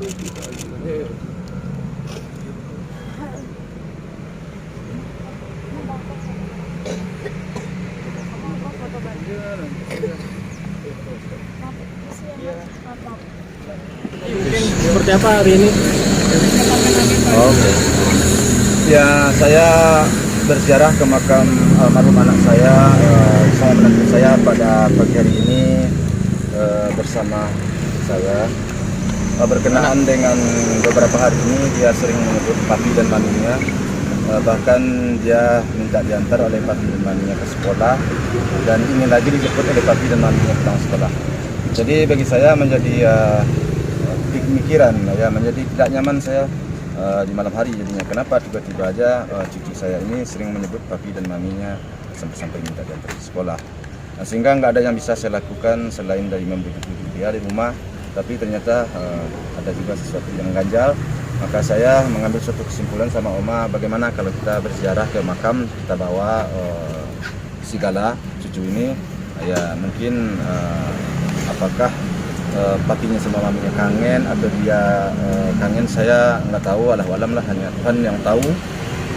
Seperti apa hari ini? Oke. Ya, saya berziarah ke makam almarhum anak saya, saya menantu saya pada pagi hari ini bersama saya. Berkenaan dengan beberapa hari ini dia sering menyebut papi dan maminya, bahkan dia minta diantar oleh papi dan maminya ke sekolah dan ingin lagi dijemput oleh papi dan maminya pulang sekolah. Jadi bagi saya menjadi pemikiran, ya, menjadi tidak nyaman saya di malam hari jadinya. Kenapa tiba-tiba aja cucu saya ini sering menyebut papi dan maminya sampai minta diantar ke sekolah. Nah, sehingga nggak ada yang bisa saya lakukan selain dari membujuk-bujuk dia di rumah. Tapi ternyata ada juga sesuatu yang ganjal. Maka saya mengambil suatu kesimpulan sama Oma, bagaimana kalau kita berziarah ke makam, kita bawa si Gala, cucu ini, ya mungkin apakah papinya sama maminya kangen atau dia kangen, saya nggak tahu, alam lah, hanya Tuhan yang tahu.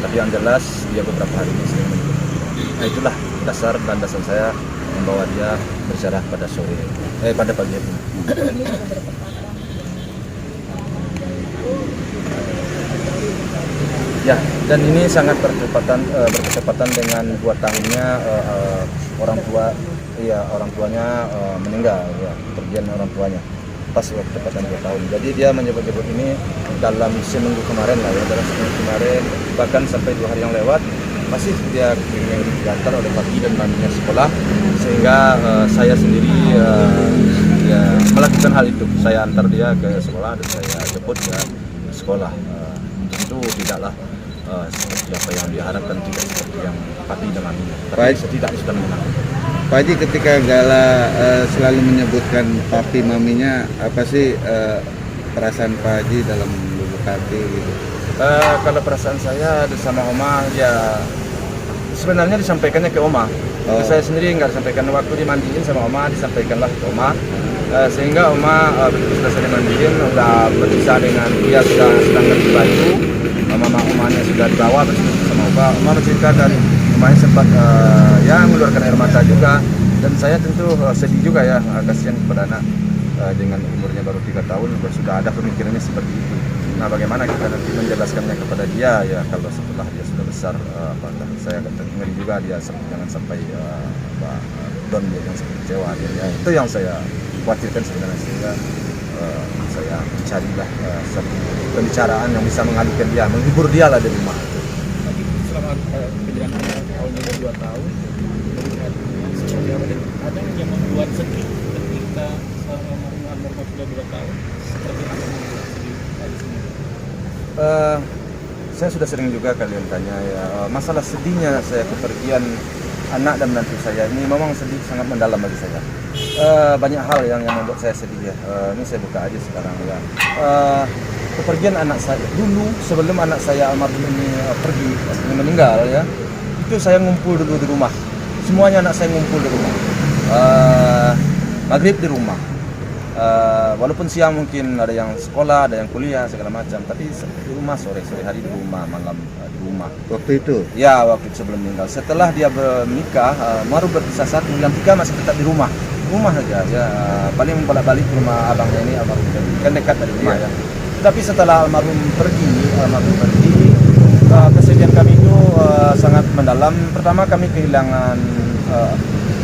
Tapi yang jelas dia beberapa hari ini sering menyebut. Nah, itulah dasar dan dasar saya membawa dia berziarah pada pada pagi ini. Ya, dan ini sangat bertepatan dengan 2 tahunnya orang tuanya meninggal, ya, kepergian orang tuanya pas bertepatan 2 tahun. Jadi dia menyebut-nyebut ini dalam seminggu kemarin lah, ya, dalam seminggu kemarin, bahkan sampai 2 hari yang lewat masih dia ingin diantar oleh papi dan maminya sekolah, sehingga saya sendiri ya melakukan hal itu. Saya antar dia ke sekolah dan saya jemput ke sekolah. Tentu tidaklah seperti apa yang diharapkan, tidak seperti yang papi dan maminya, tapi setidaknya sudah menyenangkan. Pak Haji, ketika Gala selalu menyebutkan papi maminya, apa sih perasaan Pak Haji dalam lubuk hati gitu? Kalau perasaan saya sama Oma, ya sebenarnya disampaikannya ke Oma. Saya sendiri nggak disampaikan. Waktu dimandiin sama Oma, disampaikanlah ke Oma. Sehingga Oma begitu sudah saya dimandiin, udah berpisah dengan dia, sedang ganti baju. Mama Omanya sudah dibawa bersama Oma. Oma menceritakan Omanya sempat ya mengeluarkan air mata juga. Dan saya tentu sedih juga, ya, kasihan kepada anak dengan umurnya baru 3 tahun sudah ada pemikirannya seperti itu. Nah, bagaimana kita nanti menjelaskannya kepada dia, ya, kalau setelah dia sudah besar, saya ngeri juga dia jangan sampai down, dia jangan sampai kecewa dia, ya. Itu yang saya khawatirkan sebenarnya, sehingga saya mencarilah satu pembicaraan yang bisa mengalihkan dia, menghibur dia lah di rumah. Selama perjalanan tahunnya 2 tahun, ada yang membuat sedih ketika selama almarhum sudah 2 tahun, seperti apa yang membuat sedih di sini? Saya sudah sering juga kalian tanya, ya, masalah sedihnya saya kepergian anak dan menantu saya ini memang sedih sangat mendalam bagi saya. Banyak hal yang membuat saya sedih, ya. Ini saya buka aja sekarang, ya. Kepergian anak saya dulu, sebelum anak saya almarhum ini pergi, meninggal, ya, itu saya ngumpul dulu di rumah. Semuanya anak saya ngumpul di rumah. Maghrib di rumah. Walaupun siang mungkin ada yang sekolah, ada yang kuliah segala macam, tapi di rumah, sore hari di rumah, malam di rumah. Waktu itu? Ya, waktu itu sebelum meninggal. Setelah dia menikah, baru berpisah 1, yang 3 masih tetap di rumah saja, ya. Paling bolak-balik ke rumah abangnya ini, almarhum kan dekat dari rumah, ya. Tapi setelah almarhum pergi, kesedihan kami itu sangat mendalam. Pertama, kami kehilangan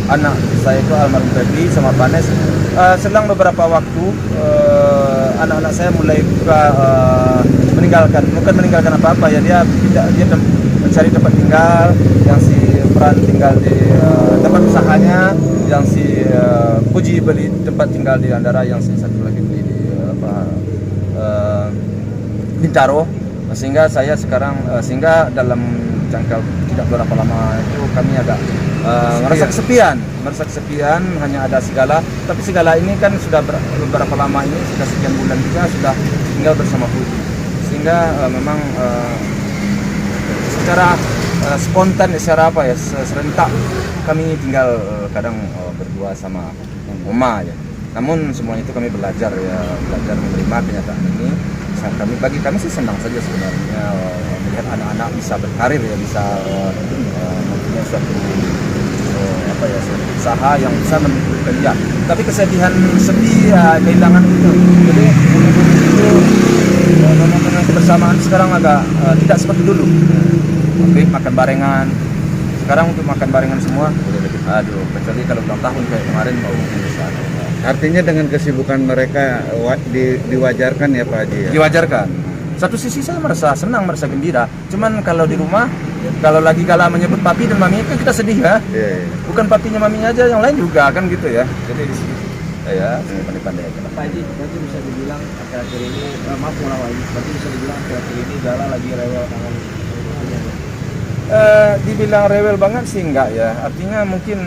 anak saya itu almarhum Febri sama Panes. Selang beberapa waktu anak-anak saya mulai juga bukan meninggalkan apa-apa, ya, dia mencari tempat tinggal, yang si Peran tinggal di tempat usahanya, yang si Puji beli tempat tinggal di Andara, yang si satu lagi beli di Bintaro. Sehingga saya sekarang sehingga dalam jangka tidak berapa lama itu kami agak merasa kesepian, hanya ada Segala. Tapi Segala ini kan sudah beberapa lama ini, sudah sekian bulan juga sudah tinggal bersama Puji, sehingga memang secara spontan, secara serentak kami tinggal kadang berdua sama Oma, ya. Namun semuanya itu kami belajar menerima kenyataan ini. Bagi kami sih senang saja sebenarnya melihat anak-anak bisa berkarir ya, bisa mempunyai suatu usaha yang bisa menentukan dia. Tapi kesedihan sedih ya, kehilangan itu. Jadi itu momen kebersamaan sekarang agak tidak seperti dulu. Oke, makan barengan. Sekarang untuk makan barengan semua, aduh, kecuali kalau ulang tahun kayak kemarin mau bisa. Artinya dengan kesibukan mereka diwajarkan ya Pak Haji ya? Diwajarkan. Satu sisi saya merasa senang, merasa gembira. Cuman kalau di rumah, kalau lagi Gala menyebut papi dan mami, kan kita sedih ya. Iya. Bukan papinya maminya aja, yang lain juga kan gitu ya. Jadi di sini ya pandai-pandai aja. Pak Haji, berarti bisa dibilang akhir-akhir ini, maaf ulang lagi, berarti bisa dibilang akhir-akhir ini Gala lagi rewel tangan papinya. Dibilang rewel banget sih enggak ya. Artinya mungkin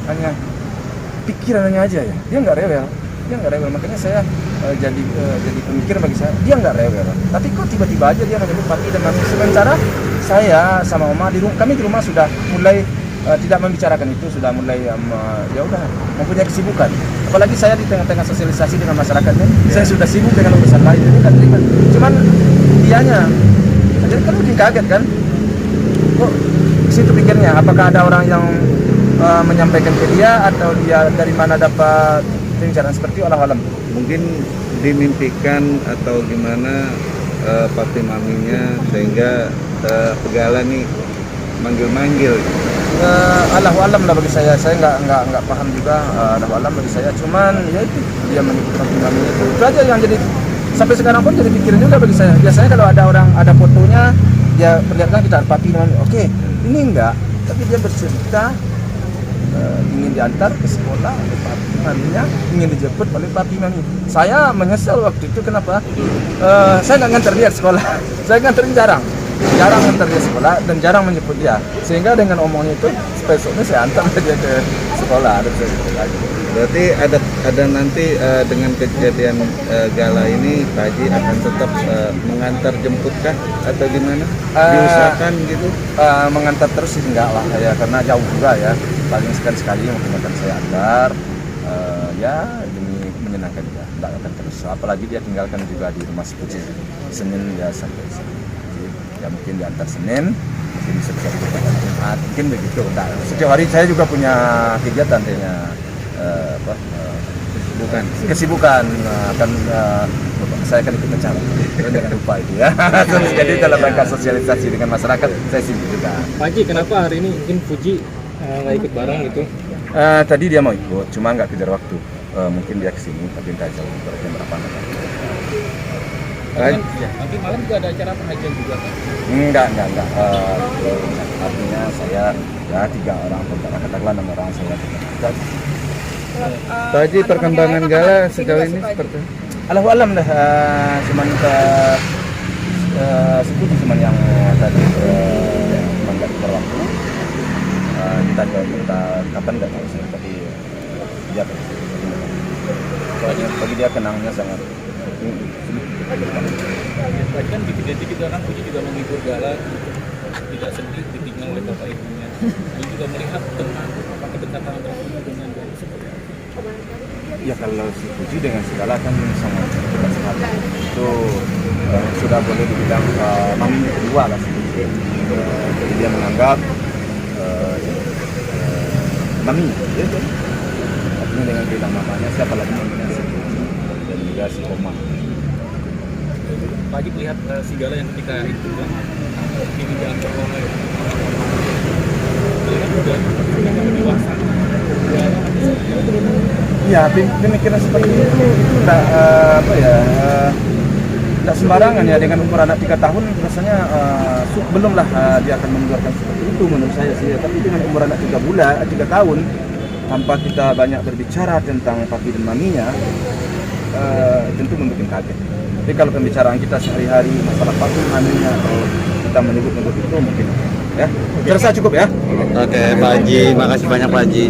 hanya pikirannya aja ya. Dia nggak rewel. Makanya saya jadi pemikiran bagi saya. Dia nggak rewel. Tapi kok tiba-tiba aja dia menyebut papi dan mami. Sementara saya sama Oma kami di rumah sudah mulai tidak membicarakan itu, sudah mulai ya udah mempunyai kesibukan. Apalagi saya di tengah-tengah sosialisasi dengan masyarakatnya, saya sudah sibuk dengan urusan lain. Jadi kan terima. Cuman dianya, jadi kan mungkin kaget kan? Kok situ pikirnya? Apakah ada orang yang menyampaikan ke dia atau dia dari mana dapat pembicaraan seperti Allah-alam? Mungkin dimimpikan atau gimana papi maminya sehingga Gala nih manggil-manggil. Allah-alam lah bagi saya nggak paham juga. Allah-alam bagi saya, cuman ya itu dia menyebut papi maminya itu aja yang jadi sampai sekarang pun jadi pikiran juga bagi saya. Biasanya kalau ada orang ada fotonya dia perlihatkan kita papi mami, oke, ini enggak, tapi dia bercerita ingin diantar ke sekolah oleh papi maminya, ingin dijemput oleh papi mami. Saya menyesal waktu itu, kenapa? Saya nggak nganter dia ke sekolah. Saya nganterin jarang nganter dia sekolah dan jarang menjemput dia. Sehingga dengan omongnya itu, besoknya saya antar dia ke sekolah. Berarti ada nanti dengan kejadian Gala ini Pak Haji akan tetap mengantar jemputkah atau gimana? Diusahakan gitu? Mengantar terus sih enggak lah ya, karena jauh juga ya. Paling sekali mungkin akan saya antar ya demi menyenangkan dia, tidak akan terus. Apalagi dia tinggalkan juga di rumah Sepuji Senin ya sampai Senin. Ya mungkin diantar Senin, mungkin bisa Jumat, mungkin begitu. Nah, setiap hari saya juga punya kegiatan kayaknya kesibukan akan saya akan ikut acara, jangan lupa itu ya. Jadi dalam rangka sosialisasi dengan masyarakat saya sibuk juga. Pak Haji, kenapa hari ini mungkin Fuji nggak ikut bareng gitu? Tadi dia mau ikut, cuma nggak kejar waktu. Mungkin dia kesini, tapi nggak jauh, berapa Nanti malam juga ada acara pengajian juga kan? Enggak. Artinya saya ya 3 orang, katakanlah 6 orang saya. Pak Haji, perkembangan Gala sejauh ini seperti Allahualam dah, cuman Sepuji cuman yang tadi menggak waktu. Kita kapan nggak tahu sih, tapi dia soalnya bagi dia kenangnya sangat sulit. Tadi kan dikit-dikit orang Fuji juga menghibur Gala, tidak sedih ditinggal oleh bapak ibunya. Dia juga melihat tentang kedekatan antara Fuji dengan Gala seperti apa? Ya kalau si Fuji dengan segala kan sangat dekat sekali. Itu sudah boleh dibilang maminya kedua lah sih. Jadi dia menganggap mami, ya kan? Artinya dengan bilang mamanya, siapa lagi maminya si Fuji dan juga si Oma. Pak Haji melihat si Gala yang ketika itu kan ini jalan berkola ya. Melihat juga dewasa. Ya, pemikiran seperti itu enggak tidak sembarangan ya. Dengan umur anak 3 tahun rasanya belum lah dia akan mengeluarkan seperti itu menurut saya sih. Tapi dengan umur anak 3 tahun tanpa kita banyak berbicara tentang papi dan maminya, tentu membuat kaget. Tapi kalau pembicaraan kita sehari-hari masalah papi maminya atau kita menyebut itu mungkin ya. Saya rasa cukup ya. Oke, Pak Haji, makasih banyak Pak Haji.